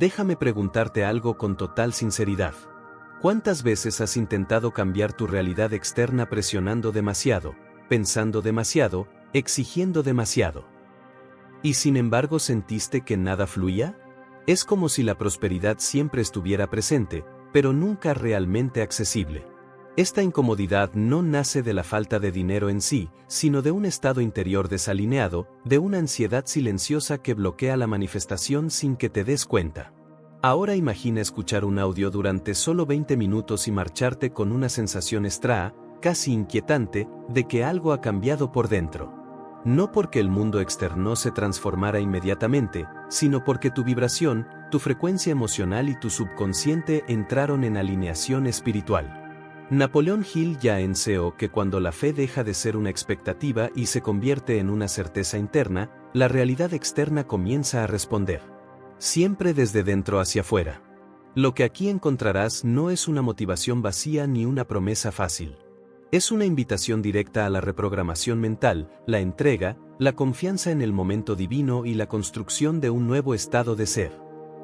Déjame preguntarte algo con total sinceridad. ¿Cuántas veces has intentado cambiar tu realidad externa presionando demasiado, pensando demasiado, exigiendo demasiado? ¿Y sin embargo sentiste que nada fluía? Es como si la prosperidad siempre estuviera presente, pero nunca realmente accesible. Esta incomodidad no nace de la falta de dinero en sí, sino de un estado interior desalineado, de una ansiedad silenciosa que bloquea la manifestación sin que te des cuenta. Ahora imagina escuchar un audio durante solo 20 minutos y marcharte con una sensación extraña, casi inquietante, de que algo ha cambiado por dentro. No porque el mundo externo se transformara inmediatamente, sino porque tu vibración, tu frecuencia emocional y tu subconsciente entraron en alineación espiritual. Napoleón Hill ya enseñó que cuando la fe deja de ser una expectativa y se convierte en una certeza interna, la realidad externa comienza a responder. Siempre desde dentro hacia afuera. Lo que aquí encontrarás no es una motivación vacía ni una promesa fácil. Es una invitación directa a la reprogramación mental, la entrega, la confianza en el momento divino y la construcción de un nuevo estado de ser.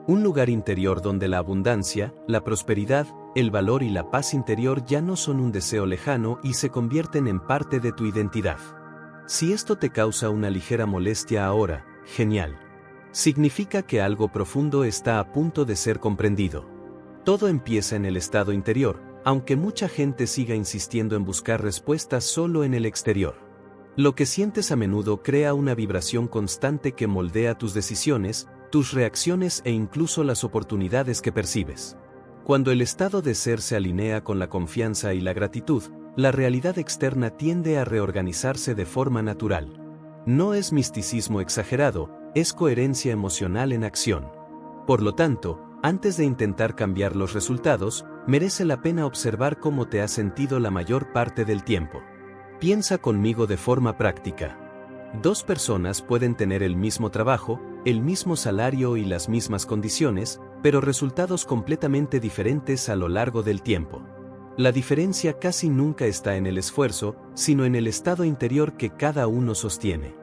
Un lugar interior donde la abundancia, la prosperidad, el valor y la paz interior ya no son un deseo lejano y se convierten en parte de tu identidad. Si esto te causa una ligera molestia ahora, genial. Significa que algo profundo está a punto de ser comprendido. Todo empieza en el estado interior, aunque mucha gente siga insistiendo en buscar respuestas solo en el exterior. Lo que sientes a menudo crea una vibración constante que moldea tus decisiones, tus reacciones e incluso las oportunidades que percibes. Cuando el estado de ser se alinea con la confianza y la gratitud, la realidad externa tiende a reorganizarse de forma natural. No es misticismo exagerado, es coherencia emocional en acción. Por lo tanto, antes de intentar cambiar los resultados, merece la pena observar cómo te has sentido la mayor parte del tiempo. Piensa conmigo de forma práctica. Dos personas pueden tener el mismo trabajo, el mismo salario y las mismas condiciones, pero resultados completamente diferentes a lo largo del tiempo. La diferencia casi nunca está en el esfuerzo, sino en el estado interior que cada uno sostiene.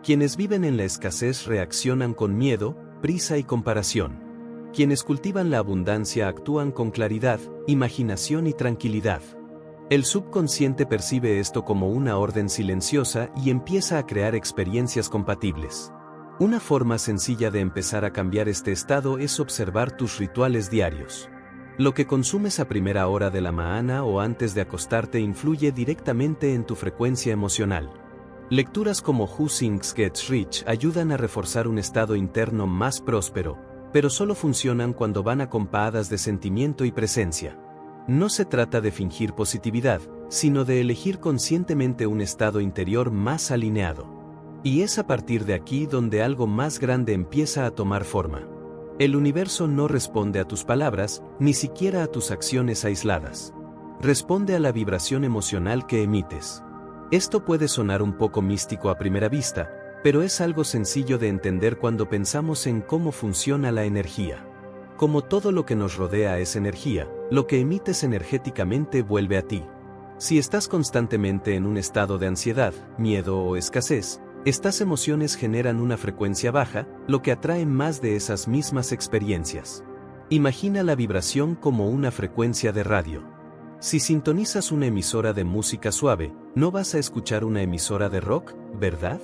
Quienes viven en la escasez reaccionan con miedo, prisa y comparación. Quienes cultivan la abundancia actúan con claridad, imaginación y tranquilidad. El subconsciente percibe esto como una orden silenciosa y empieza a crear experiencias compatibles. Una forma sencilla de empezar a cambiar este estado es observar tus rituales diarios. Lo que consumes a primera hora de la mañana o antes de acostarte influye directamente en tu frecuencia emocional. Lecturas como Who Thinks Gets Rich ayudan a reforzar un estado interno más próspero, pero solo funcionan cuando van acompañadas de sentimiento y presencia. No se trata de fingir positividad, sino de elegir conscientemente un estado interior más alineado. Y es a partir de aquí donde algo más grande empieza a tomar forma. El universo no responde a tus palabras, ni siquiera a tus acciones aisladas. Responde a la vibración emocional que emites. Esto puede sonar un poco místico a primera vista, pero es algo sencillo de entender cuando pensamos en cómo funciona la energía. Como todo lo que nos rodea es energía, lo que emites energéticamente vuelve a ti. Si estás constantemente en un estado de ansiedad, miedo o escasez, estas emociones generan una frecuencia baja, lo que atrae más de esas mismas experiencias. Imagina la vibración como una frecuencia de radio. Si sintonizas una emisora de música suave, no vas a escuchar una emisora de rock, ¿verdad?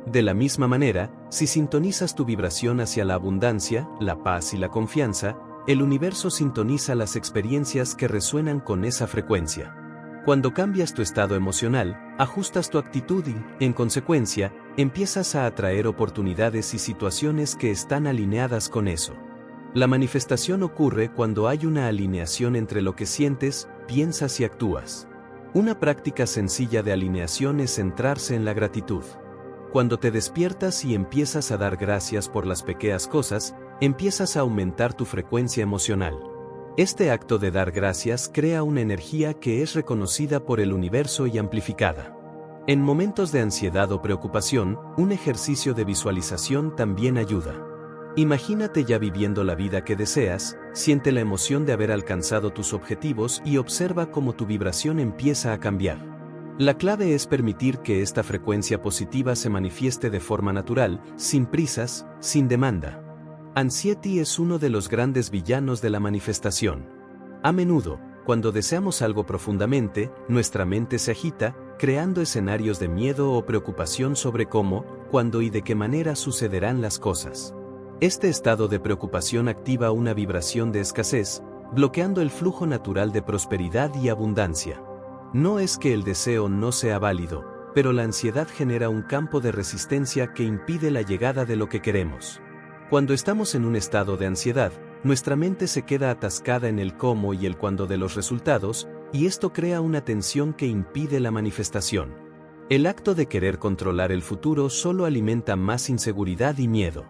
De la misma manera, si sintonizas tu vibración hacia la abundancia, la paz y la confianza, el universo sintoniza las experiencias que resuenan con esa frecuencia. Cuando cambias tu estado emocional, ajustas tu actitud y, en consecuencia, empiezas a atraer oportunidades y situaciones que están alineadas con eso. La manifestación ocurre cuando hay una alineación entre lo que sientes, piensas y actúas. Una práctica sencilla de alineación es centrarse en la gratitud. Cuando te despiertas y empiezas a dar gracias por las pequeñas cosas, empiezas a aumentar tu frecuencia emocional. Este acto de dar gracias crea una energía que es reconocida por el universo y amplificada. En momentos de ansiedad o preocupación, un ejercicio de visualización también ayuda. Imagínate ya viviendo la vida que deseas, siente la emoción de haber alcanzado tus objetivos y observa cómo tu vibración empieza a cambiar. La clave es permitir que esta frecuencia positiva se manifieste de forma natural, sin prisas, sin demanda. Anxiety es uno de los grandes villanos de la manifestación. A menudo, cuando deseamos algo profundamente, nuestra mente se agita, creando escenarios de miedo o preocupación sobre cómo, cuándo y de qué manera sucederán las cosas. Este estado de preocupación activa una vibración de escasez, bloqueando el flujo natural de prosperidad y abundancia. No es que el deseo no sea válido, pero la ansiedad genera un campo de resistencia que impide la llegada de lo que queremos. Cuando estamos en un estado de ansiedad, nuestra mente se queda atascada en el cómo y el cuándo de los resultados, y esto crea una tensión que impide la manifestación. El acto de querer controlar el futuro solo alimenta más inseguridad y miedo.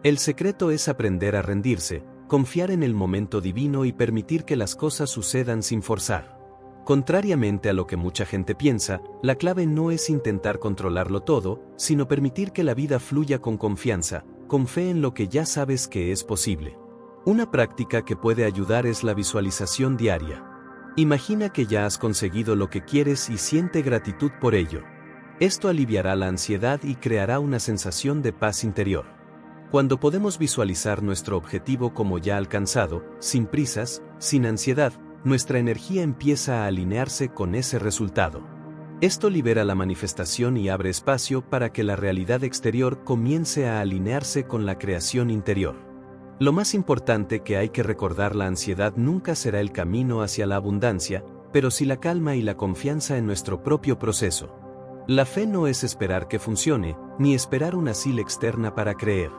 El secreto es aprender a rendirse, confiar en el momento divino y permitir que las cosas sucedan sin forzar. Contrariamente a lo que mucha gente piensa, la clave no es intentar controlarlo todo, sino permitir que la vida fluya con confianza, con fe en lo que ya sabes que es posible. Una práctica que puede ayudar es la visualización diaria. Imagina que ya has conseguido lo que quieres y siente gratitud por ello. Esto aliviará la ansiedad y creará una sensación de paz interior. Cuando podemos visualizar nuestro objetivo como ya alcanzado, sin prisas, sin ansiedad, nuestra energía empieza a alinearse con ese resultado. Esto libera la manifestación y abre espacio para que la realidad exterior comience a alinearse con la creación interior. Lo más importante que hay que recordar: la ansiedad nunca será el camino hacia la abundancia, pero sí la calma y la confianza en nuestro propio proceso. La fe no es esperar que funcione, ni esperar una señal externa para creer.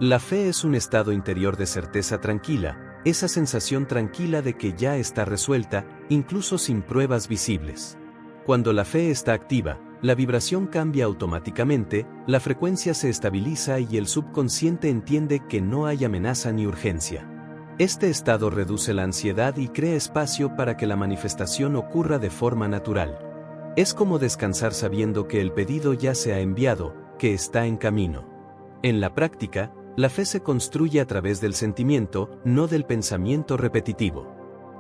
La fe es un estado interior de certeza tranquila, esa sensación tranquila de que ya está resuelta, incluso sin pruebas visibles. Cuando la fe está activa, la vibración cambia automáticamente, la frecuencia se estabiliza y el subconsciente entiende que no hay amenaza ni urgencia. Este estado reduce la ansiedad y crea espacio para que la manifestación ocurra de forma natural. Es como descansar sabiendo que el pedido ya se ha enviado, que está en camino. En la práctica, la fe se construye a través del sentimiento, no del pensamiento repetitivo.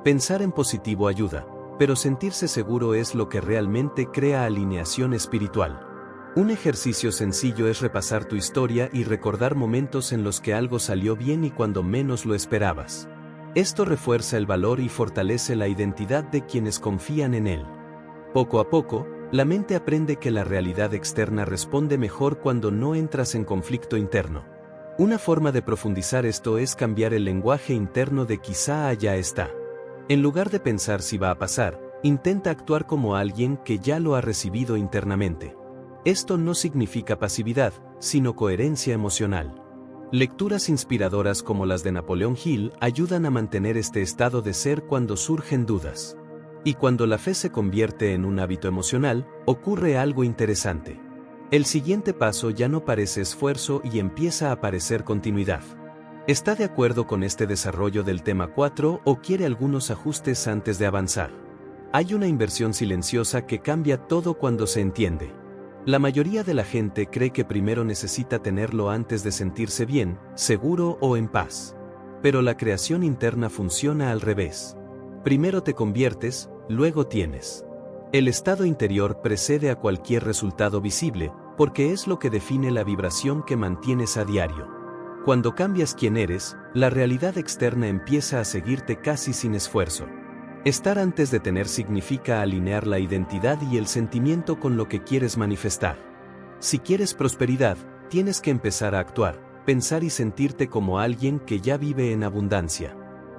Pensar en positivo ayuda, pero sentirse seguro es lo que realmente crea alineación espiritual. Un ejercicio sencillo es repasar tu historia y recordar momentos en los que algo salió bien y cuando menos lo esperabas. Esto refuerza el valor y fortalece la identidad de quienes confían en él. Poco a poco, la mente aprende que la realidad externa responde mejor cuando no entras en conflicto interno. Una forma de profundizar esto es cambiar el lenguaje interno de quizá ya está. En lugar de pensar si va a pasar, intenta actuar como alguien que ya lo ha recibido internamente. Esto no significa pasividad, sino coherencia emocional. Lecturas inspiradoras como las de Napoleón Hill ayudan a mantener este estado de ser cuando surgen dudas. Y cuando la fe se convierte en un hábito emocional, ocurre algo interesante. El siguiente paso ya no parece esfuerzo y empieza a parecer continuidad. ¿Está de acuerdo con este desarrollo del tema 4 o quiere algunos ajustes antes de avanzar? Hay una inversión silenciosa que cambia todo cuando se entiende. La mayoría de la gente cree que primero necesita tenerlo antes de sentirse bien, seguro o en paz. Pero la creación interna funciona al revés. Primero te conviertes, luego tienes. El estado interior precede a cualquier resultado visible, porque es lo que define la vibración que mantienes a diario. Cuando cambias quién eres, la realidad externa empieza a seguirte casi sin esfuerzo. Estar antes de tener significa alinear la identidad y el sentimiento con lo que quieres manifestar. Si quieres prosperidad, tienes que empezar a actuar, pensar y sentirte como alguien que ya vive en abundancia.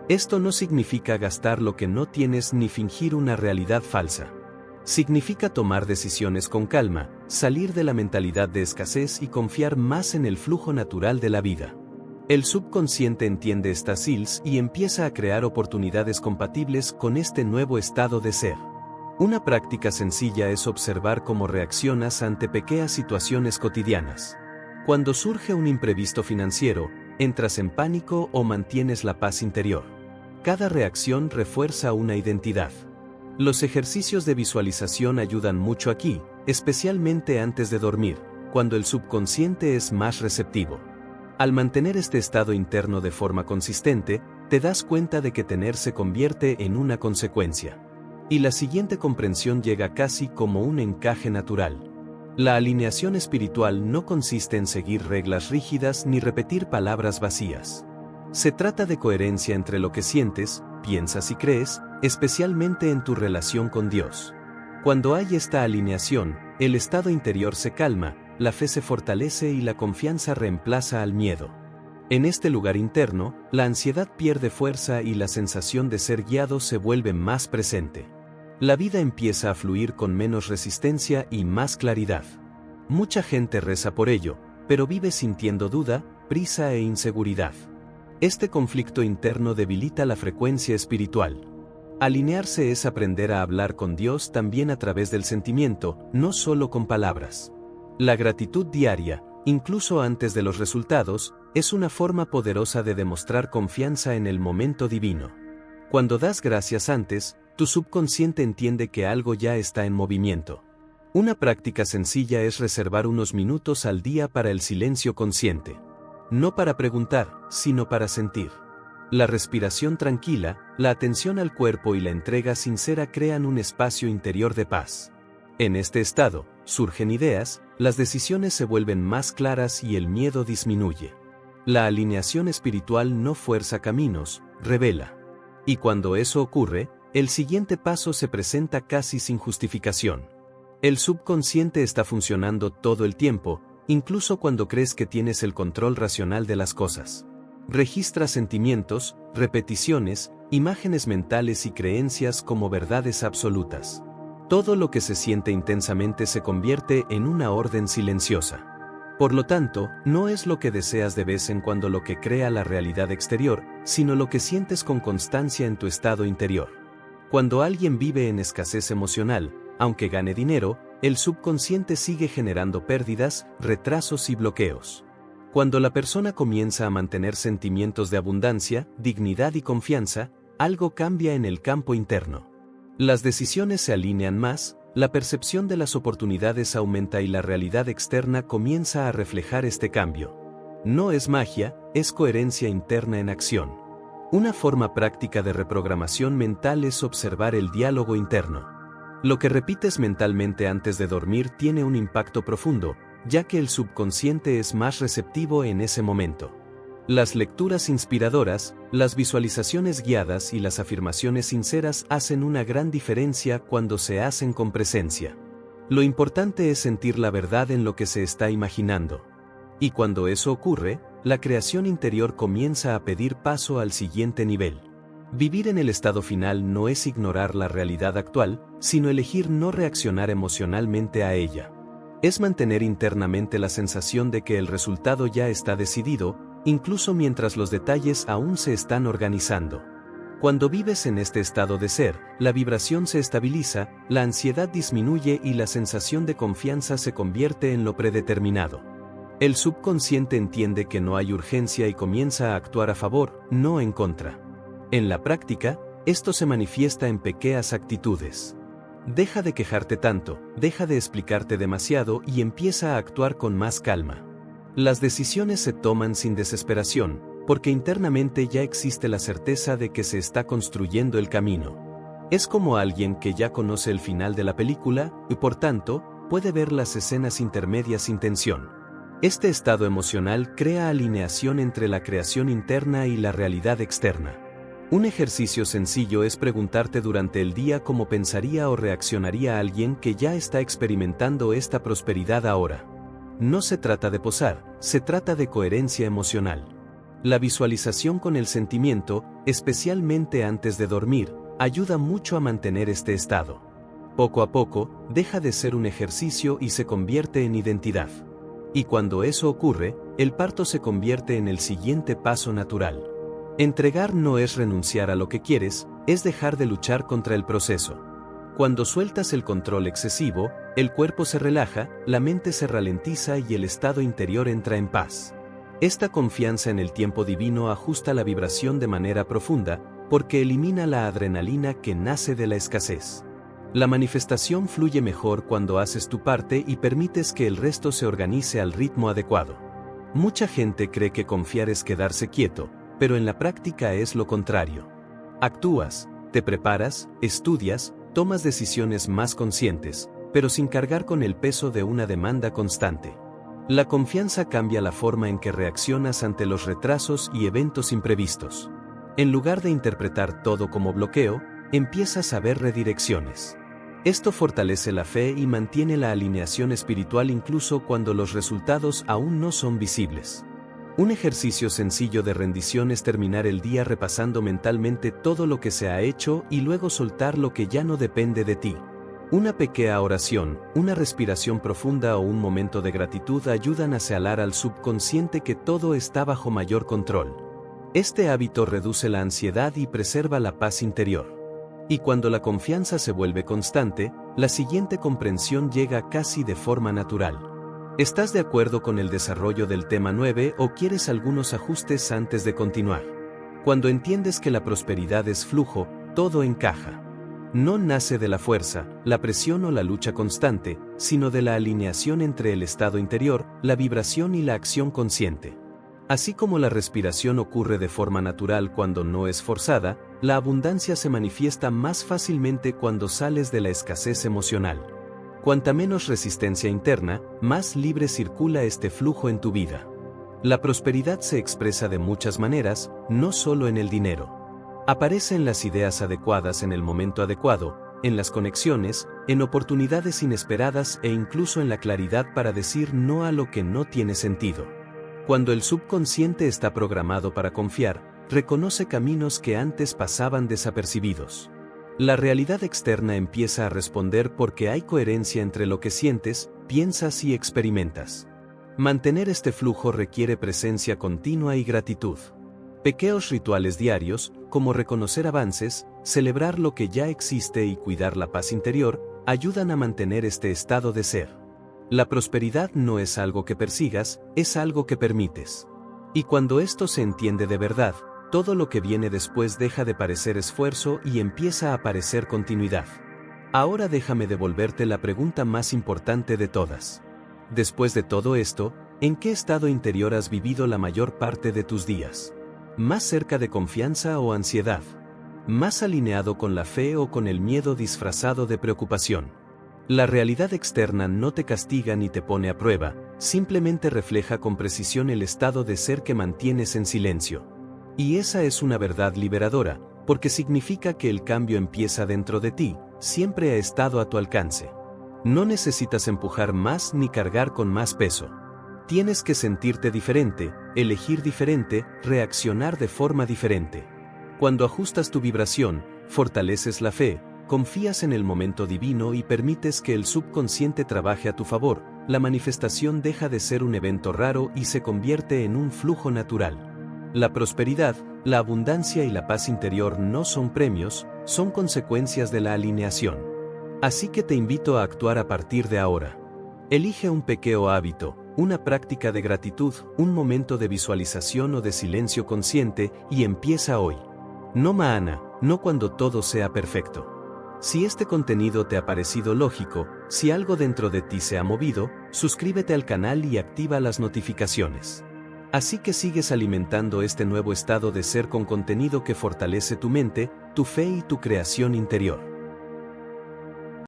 Esto no significa gastar lo que no tienes ni fingir una realidad falsa. Significa tomar decisiones con calma, salir de la mentalidad de escasez y confiar más en el flujo natural de la vida. El subconsciente entiende estas señales y empieza a crear oportunidades compatibles con este nuevo estado de ser. Una práctica sencilla es observar cómo reaccionas ante pequeñas situaciones cotidianas. Cuando surge un imprevisto financiero, ¿entras en pánico o mantienes la paz interior? Cada reacción refuerza una identidad. Los ejercicios de visualización ayudan mucho aquí, especialmente antes de dormir, cuando el subconsciente es más receptivo. Al mantener este estado interno de forma consistente, te das cuenta de que tener se convierte en una consecuencia. Y la siguiente comprensión llega casi como un encaje natural. La alineación espiritual no consiste en seguir reglas rígidas ni repetir palabras vacías. Se trata de coherencia entre lo que sientes, piensas y crees, especialmente en tu relación con Dios. Cuando hay esta alineación, el estado interior se calma, la fe se fortalece y la confianza reemplaza al miedo. En este lugar interno, la ansiedad pierde fuerza y la sensación de ser guiado se vuelve más presente. La vida empieza a fluir con menos resistencia y más claridad. Mucha gente reza por ello, pero vive sintiendo duda, prisa e inseguridad. Este conflicto interno debilita la frecuencia espiritual. Alinearse es aprender a hablar con Dios también a través del sentimiento, no solo con palabras. La gratitud diaria, incluso antes de los resultados, es una forma poderosa de demostrar confianza en el momento divino. Cuando das gracias antes, tu subconsciente entiende que algo ya está en movimiento. Una práctica sencilla es reservar unos minutos al día para el silencio consciente. No para preguntar, sino para sentir. La respiración tranquila, la atención al cuerpo y la entrega sincera crean un espacio interior de paz. En este estado, surgen ideas, las decisiones se vuelven más claras y el miedo disminuye. La alineación espiritual no fuerza caminos, revela. Y cuando eso ocurre, el siguiente paso se presenta casi sin justificación. El subconsciente está funcionando todo el tiempo, incluso cuando crees que tienes el control racional de las cosas. Registra sentimientos, repeticiones, imágenes mentales y creencias como verdades absolutas. Todo lo que se siente intensamente se convierte en una orden silenciosa. Por lo tanto, no es lo que deseas de vez en cuando lo que crea la realidad exterior, sino lo que sientes con constancia en tu estado interior. Cuando alguien vive en escasez emocional, aunque gane dinero, el subconsciente sigue generando pérdidas, retrasos y bloqueos. Cuando la persona comienza a mantener sentimientos de abundancia, dignidad y confianza, algo cambia en el campo interno. Las decisiones se alinean más, la percepción de las oportunidades aumenta y la realidad externa comienza a reflejar este cambio. No es magia, es coherencia interna en acción. Una forma práctica de reprogramación mental es observar el diálogo interno. Lo que repites mentalmente antes de dormir tiene un impacto profundo, ya que el subconsciente es más receptivo en ese momento. Las lecturas inspiradoras, las visualizaciones guiadas y las afirmaciones sinceras hacen una gran diferencia cuando se hacen con presencia. Lo importante es sentir la verdad en lo que se está imaginando. Y cuando eso ocurre, la creación interior comienza a pedir paso al siguiente nivel. Vivir en el estado final no es ignorar la realidad actual, sino elegir no reaccionar emocionalmente a ella. Es mantener internamente la sensación de que el resultado ya está decidido, incluso mientras los detalles aún se están organizando. Cuando vives en este estado de ser, la vibración se estabiliza, la ansiedad disminuye y la sensación de confianza se convierte en lo predeterminado. El subconsciente entiende que no hay urgencia y comienza a actuar a favor, no en contra. En la práctica, esto se manifiesta en pequeñas actitudes. Deja de quejarte tanto, deja de explicarte demasiado y empieza a actuar con más calma. Las decisiones se toman sin desesperación, porque internamente ya existe la certeza de que se está construyendo el camino. Es como alguien que ya conoce el final de la película y por tanto, puede ver las escenas intermedias sin tensión. Este estado emocional crea alineación entre la creación interna y la realidad externa. Un ejercicio sencillo es preguntarte durante el día cómo pensaría o reaccionaría alguien que ya está experimentando esta prosperidad ahora. No se trata de posar, se trata de coherencia emocional. La visualización con el sentimiento, especialmente antes de dormir, ayuda mucho a mantener este estado. Poco a poco, deja de ser un ejercicio y se convierte en identidad. Y cuando eso ocurre, el parto se convierte en el siguiente paso natural. Entregar no es renunciar a lo que quieres, es dejar de luchar contra el proceso. Cuando sueltas el control excesivo, el cuerpo se relaja, la mente se ralentiza y el estado interior entra en paz. Esta confianza en el tiempo divino ajusta la vibración de manera profunda, porque elimina la adrenalina que nace de la escasez. La manifestación fluye mejor cuando haces tu parte y permites que el resto se organice al ritmo adecuado. Mucha gente cree que confiar es quedarse quieto, pero en la práctica es lo contrario. Actúas, te preparas, estudias, tomas decisiones más conscientes, pero sin cargar con el peso de una demanda constante. La confianza cambia la forma en que reaccionas ante los retrasos y eventos imprevistos. En lugar de interpretar todo como bloqueo, empiezas a ver redirecciones. Esto fortalece la fe y mantiene la alineación espiritual incluso cuando los resultados aún no son visibles. Un ejercicio sencillo de rendición es terminar el día repasando mentalmente todo lo que se ha hecho y luego soltar lo que ya no depende de ti. Una pequeña oración, una respiración profunda o un momento de gratitud ayudan a señalar al subconsciente que todo está bajo mayor control. Este hábito reduce la ansiedad y preserva la paz interior. Y cuando la confianza se vuelve constante, la siguiente comprensión llega casi de forma natural. ¿Estás de acuerdo con el desarrollo del tema 9 o quieres algunos ajustes antes de continuar? Cuando entiendes que la prosperidad es flujo, todo encaja. No nace de la fuerza, la presión o la lucha constante, sino de la alineación entre el estado interior, la vibración y la acción consciente. Así como la respiración ocurre de forma natural cuando no es forzada, la abundancia se manifiesta más fácilmente cuando sales de la escasez emocional. Cuanta menos resistencia interna, más libre circula este flujo en tu vida. La prosperidad se expresa de muchas maneras, no solo en el dinero. Aparece en las ideas adecuadas en el momento adecuado, en las conexiones, en oportunidades inesperadas e incluso en la claridad para decir no a lo que no tiene sentido. Cuando el subconsciente está programado para confiar, reconoce caminos que antes pasaban desapercibidos. La realidad externa empieza a responder porque hay coherencia entre lo que sientes, piensas y experimentas. Mantener este flujo requiere presencia continua y gratitud. Pequeños rituales diarios, como reconocer avances, celebrar lo que ya existe y cuidar la paz interior, ayudan a mantener este estado de ser. La prosperidad no es algo que persigas, es algo que permites. Y cuando esto se entiende de verdad, todo lo que viene después deja de parecer esfuerzo y empieza a parecer continuidad. Ahora déjame devolverte la pregunta más importante de todas. Después de todo esto, ¿en qué estado interior has vivido la mayor parte de tus días? ¿Más cerca de confianza o ansiedad? ¿Más alineado con la fe o con el miedo disfrazado de preocupación? La realidad externa no te castiga ni te pone a prueba, simplemente refleja con precisión el estado de ser que mantienes en silencio. Y esa es una verdad liberadora, porque significa que el cambio empieza dentro de ti, siempre ha estado a tu alcance. No necesitas empujar más ni cargar con más peso. Tienes que sentirte diferente, elegir diferente, reaccionar de forma diferente. Cuando ajustas tu vibración, fortaleces la fe, confías en el momento divino y permites que el subconsciente trabaje a tu favor, la manifestación deja de ser un evento raro y se convierte en un flujo natural. La prosperidad, la abundancia y la paz interior no son premios, son consecuencias de la alineación. Así que te invito a actuar a partir de ahora. Elige un pequeño hábito, una práctica de gratitud, un momento de visualización o de silencio consciente y empieza hoy. No mañana, no cuando todo sea perfecto. Si este contenido te ha parecido lógico, si algo dentro de ti se ha movido, suscríbete al canal y activa las notificaciones. Así que sigues alimentando este nuevo estado de ser con contenido que fortalece tu mente, tu fe y tu creación interior.